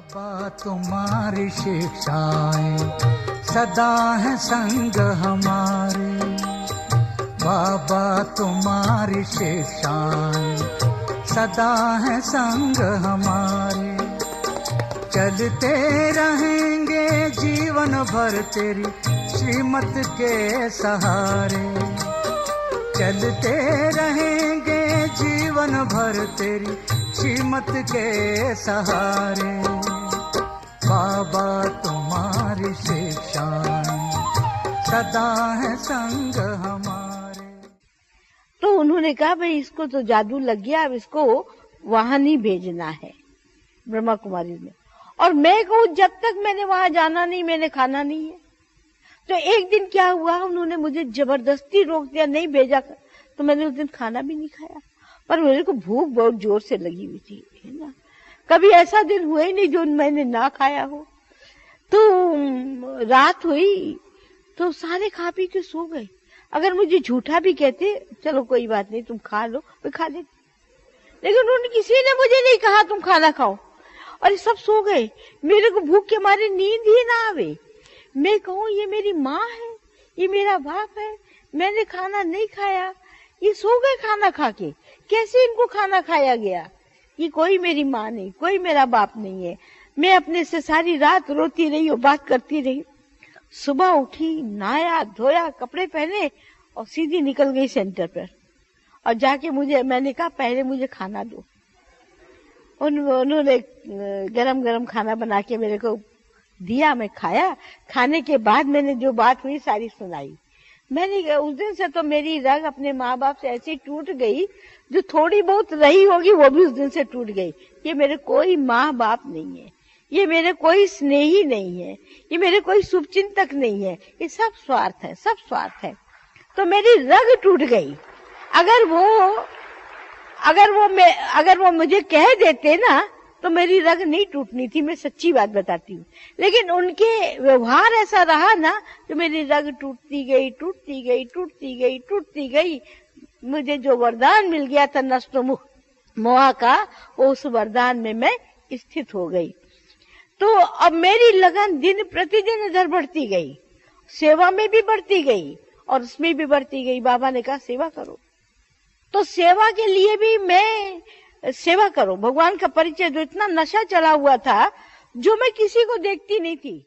बाबा तुम्हारी शिक्षाएं सदा है संग हमारे, बाबा तुम्हारी शिक्षाएं सदा है संग हमारे। चलते रहेंगे जीवन भर तेरी श्रीमत के सहारे, चलते रहेंगे जीवन भर तेरी श्रीमत के सहारे। बाबा तुम्हारी शिक्षाएं सदा है संग हमारे। तो उन्होंने कहा भाई इसको तो जादू लग गया, अब इसको वहां नहीं भेजना है ब्रह्मा कुमारी में। और मैं कहूँ जब तक मैंने वहां जाना नहीं मैंने खाना नहीं है। तो एक दिन क्या हुआ, उन्होंने मुझे जबरदस्ती रोक दिया, नहीं भेजा। तो मैंने उस दिन खाना भी नहीं खाया, पर मेरे को भूख बहुत जोर से लगी हुई थी, है ना। कभी ऐसा दिन हुआ ही नहीं जो मैंने ना खाया हो। तो रात हुई तो सारे खा पी के सो गए। अगर मुझे झूठा भी कहते चलो कोई बात नहीं तुम खा लो, मैं खा लेती, लेकिन उन्होंने किसी ने मुझे नहीं कहा तुम खाना खाओ, और सब सो गए। मेरे को भूख के मारे नींद ही ना आवे। मैं कहूँ ये मेरी माँ है, ये मेरा बाप है, मैंने खाना नहीं खाया, ये सो गए खाना खा के, कैसे इनको खाना खाया गया। ये कोई मेरी माँ नहीं, कोई मेरा बाप नहीं है। मैं अपने से सारी रात रोती रही और बात करती रही। सुबह उठी, नहाया धोया, कपड़े पहने और सीधी निकल गई सेंटर पर। और जाके मैंने कहा पहले मुझे खाना दो। उन्होंने गरम गरम खाना बना के मेरे को दिया, मैं खाया। खाने के बाद मैंने जो बात हुई सारी सुनाई। मैंने उस दिन से तो मेरी रग अपने माँ बाप से ऐसी टूट गई, जो थोड़ी बहुत रही होगी वो भी उस दिन से टूट गई। ये मेरे कोई माँ बाप नहीं है, ये मेरे कोई स्नेही नहीं है, ये मेरे कोई शुभचिंतक नहीं है, ये सब स्वार्थ है, सब स्वार्थ है। तो मेरी रग टूट गई। अगर वो मुझे कह देते ना तो मेरी रग नहीं टूटनी थी, मैं सच्ची बात बताती हूँ। लेकिन उनके व्यवहार ऐसा रहा ना तो मेरी रग टूटती गई, टूटती गई, टूटती गई, टूटती गई। मुझे जो वरदान मिल गया था नष्ट मोह का, उस वरदान में मैं स्थित हो गई। तो अब मेरी लगन दिन प्रतिदिन इधर बढ़ती गई, सेवा में भी बढ़ती गई और उसमें भी बढ़ती गई। बाबा ने कहा सेवा करो, तो सेवा के लिए भी मैं सेवा करो। भगवान का परिचय जो इतना नशा चला हुआ था, जो मैं किसी को देखती नहीं थी,